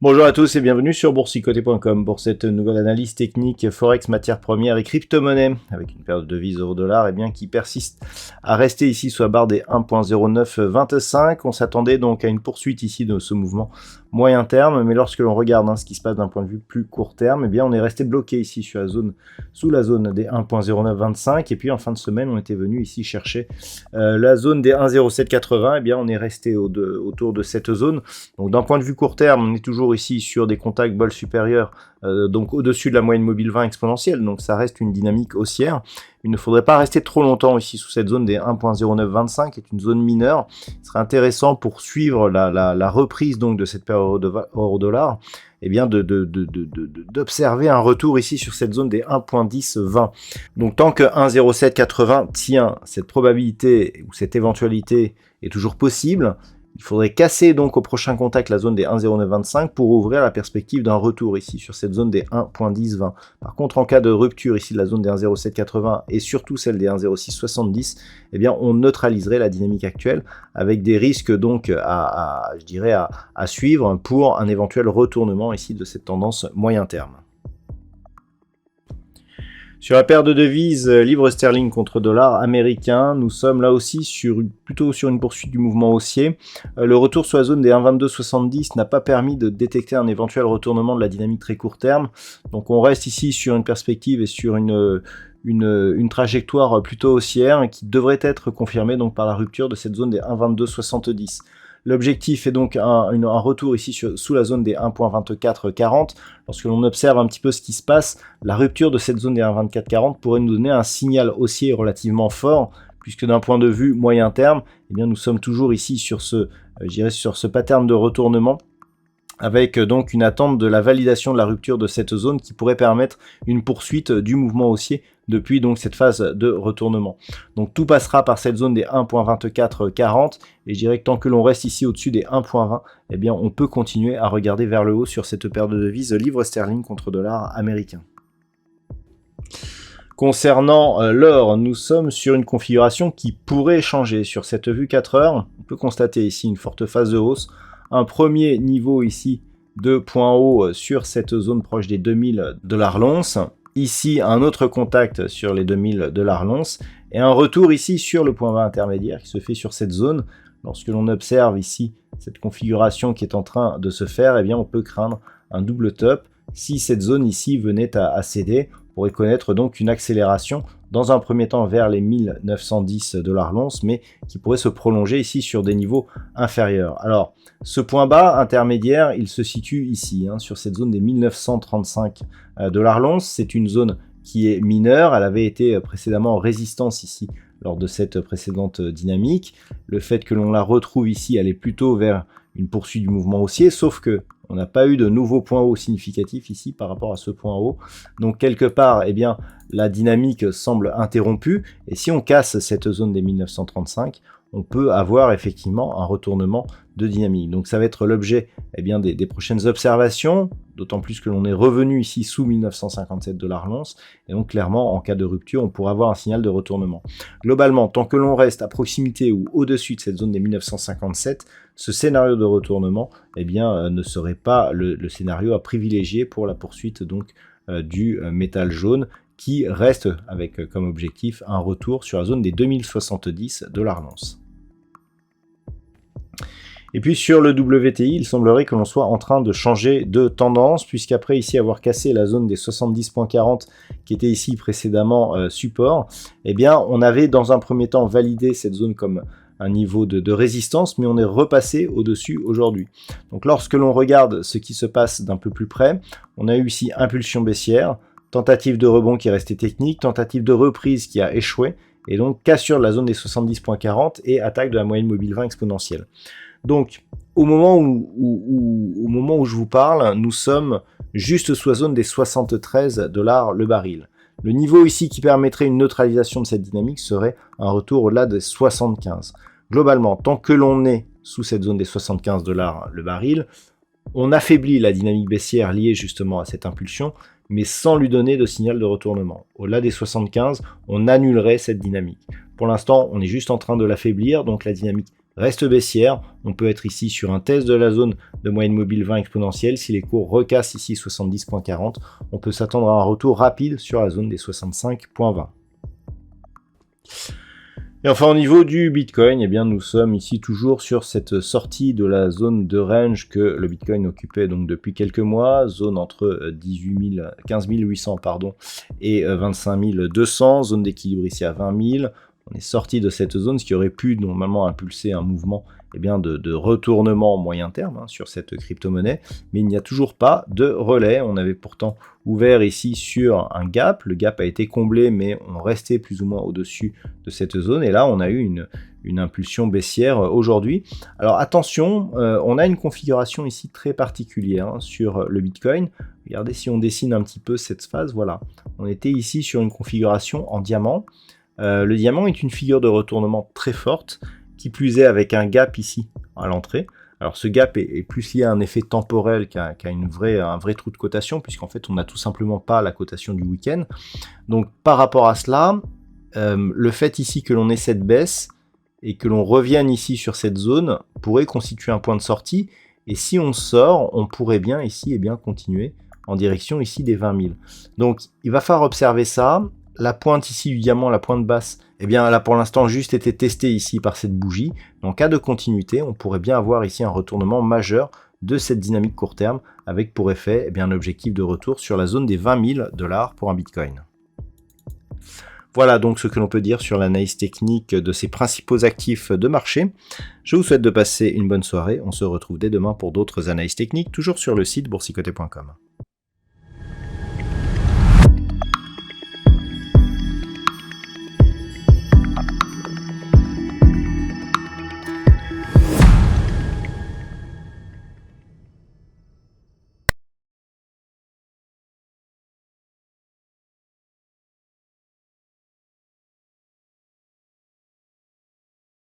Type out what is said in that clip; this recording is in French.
Bonjour à tous et bienvenue sur boursicoté.com pour cette nouvelle analyse technique Forex, matières premières et crypto-monnaies avec une paire de devises euro-dollar qui persiste à rester ici sous la barre des 1.0925. On s'attendait donc à une poursuite ici de ce mouvement moyen terme, mais lorsque l'on regarde ce qui se passe d'un point de vue plus court terme, on est resté bloqué ici sur la zone, sous la zone des 1.0925 et puis en fin de semaine on était venu ici chercher la zone des 1.0780. On est resté autour de cette zone. Donc d'un point de vue court terme, on est toujours ici sur des contacts bol supérieurs, donc au-dessus de la moyenne mobile 20 exponentielle, donc ça reste une dynamique haussière. Il ne faudrait pas rester trop longtemps ici sous cette zone des 1.0925, qui est une zone mineure. Il serait intéressant pour suivre la reprise donc de cette paire euro-dollar, d'observer un retour ici sur cette zone des 1.1020. Donc tant que 1.0780 tient, cette probabilité ou cette éventualité est toujours possible. Il faudrait casser donc au prochain contact la zone des 1.0925 pour ouvrir la perspective d'un retour ici sur cette zone des 1.1020. Par contre, en cas de rupture ici de la zone des 1.0780 et surtout celle des 1.0670, on neutraliserait la dynamique actuelle avec des risques donc à suivre pour un éventuel retournement ici de cette tendance moyen terme. Sur la paire de devises livre sterling contre dollar américain, nous sommes là aussi plutôt sur une poursuite du mouvement haussier. Le retour sur la zone des 1,2270 n'a pas permis de détecter un éventuel retournement de la dynamique très court terme. Donc on reste ici sur une perspective et sur une trajectoire plutôt haussière qui devrait être confirmée donc par la rupture de cette zone des 1,2270. L'objectif est donc un retour ici sous la zone des 1.2440. Lorsque l'on observe un petit peu ce qui se passe, la rupture de cette zone des 1.2440 pourrait nous donner un signal haussier relativement fort, puisque d'un point de vue moyen terme, nous sommes toujours ici sur ce pattern de retournement, avec donc une attente de la validation de la rupture de cette zone qui pourrait permettre une poursuite du mouvement haussier depuis donc cette phase de retournement. Donc tout passera par cette zone des 1.2440 et je dirais que tant que l'on reste ici au-dessus des 1.20, on peut continuer à regarder vers le haut sur cette paire de devises livre sterling contre dollar américain. Concernant l'or, nous sommes sur une configuration qui pourrait changer. Sur cette vue 4 heures, on peut constater ici une forte phase de hausse. Un premier niveau ici de point haut sur cette zone proche des 2000 $ l'once. Ici, un autre contact sur les 2000 $ l'once. Et un retour ici sur le point bas intermédiaire qui se fait sur cette zone. Lorsque l'on observe ici cette configuration qui est en train de se faire, on peut craindre un double top. Si cette zone ici venait à céder, on pourrait connaître donc une accélération dans un premier temps vers les 1910 $ l'once, mais qui pourrait se prolonger ici sur des niveaux inférieurs. Alors, ce point bas intermédiaire, il se situe ici, sur cette zone des 1935 $ l'once. C'est une zone qui est mineure, elle avait été précédemment en résistance ici lors de cette précédente dynamique. Le fait que l'on la retrouve ici, elle est plutôt vers une poursuite du mouvement haussier, sauf que on n'a pas eu de nouveau point haut significatif ici par rapport à ce point haut. Donc quelque part, la dynamique semble interrompue. Et si on casse cette zone des 1935, on peut avoir effectivement un retournement de dynamique. Donc ça va être l'objet des prochaines observations, d'autant plus que l'on est revenu ici sous 1957 $ l'once. Et donc clairement, en cas de rupture, on pourra avoir un signal de retournement. Globalement, tant que l'on reste à proximité ou au-dessus de cette zone des 1957, ce scénario de retournement ne serait pas le scénario à privilégier pour la poursuite donc du métal jaune, qui reste avec comme objectif un retour sur la zone des 2070 $ l'once. Et puis sur le WTI, il semblerait que l'on soit en train de changer de tendance, puisqu'après ici avoir cassé la zone des 70.40 qui était ici précédemment support, on avait dans un premier temps validé cette zone comme un niveau de résistance, mais on est repassé au-dessus aujourd'hui. Donc lorsque l'on regarde ce qui se passe d'un peu plus près, on a eu ici impulsion baissière, tentative de rebond qui est restée technique, tentative de reprise qui a échoué, et donc cassure de la zone des 70.40 et attaque de la moyenne mobile 20 exponentielle. Donc au moment où je vous parle, nous sommes juste sous la zone des 73 $ le baril. Le niveau ici qui permettrait une neutralisation de cette dynamique serait un retour au-delà des 75. Globalement, tant que l'on est sous cette zone des 75 $ le baril, on affaiblit la dynamique baissière liée justement à cette impulsion, mais sans lui donner de signal de retournement. Au-delà des 75, on annulerait cette dynamique. Pour l'instant, on est juste en train de l'affaiblir, donc la dynamique reste baissière. On peut être ici sur un test de la zone de moyenne mobile 20 exponentielle. Si les cours recassent ici 70.40, on peut s'attendre à un retour rapide sur la zone des 65.20. Et enfin, au niveau du Bitcoin, eh bien, nous sommes ici toujours sur cette sortie de la zone de range que le Bitcoin occupait donc depuis quelques mois, zone entre 15 800 et 25 200, zone d'équilibre ici à 20 000. On est sorti de cette zone, ce qui aurait pu normalement impulser un mouvement de retournement moyen terme sur cette crypto-monnaie, mais il n'y a toujours pas de relais. On avait pourtant ouvert ici sur un gap, le gap a été comblé, mais on restait plus ou moins au-dessus de cette zone, et là on a eu une impulsion baissière aujourd'hui. Alors attention, on a une configuration ici très particulière sur le Bitcoin. Regardez si on dessine un petit peu cette phase, voilà. On était ici sur une configuration en diamant. Le diamant est une figure de retournement très forte, qui plus est avec un gap ici à l'entrée. Alors ce gap est plus lié à un effet temporel qu'à un vrai trou de cotation, puisqu'en fait on n'a tout simplement pas la cotation du week-end. Donc par rapport à cela, le fait ici que l'on ait cette baisse et que l'on revienne ici sur cette zone pourrait constituer un point de sortie, et si on sort, on pourrait bien ici continuer en direction ici des 20 000. Donc il va falloir observer ça. La pointe ici du diamant, la pointe basse, elle a pour l'instant juste été testée ici par cette bougie. En cas de continuité, on pourrait bien avoir ici un retournement majeur de cette dynamique court terme, avec pour effet un objectif de retour sur la zone des 20 000 $ pour un Bitcoin. Voilà donc ce que l'on peut dire sur l'analyse technique de ces principaux actifs de marché. Je vous souhaite de passer une bonne soirée. On se retrouve dès demain pour d'autres analyses techniques, toujours sur le site boursicoté.com.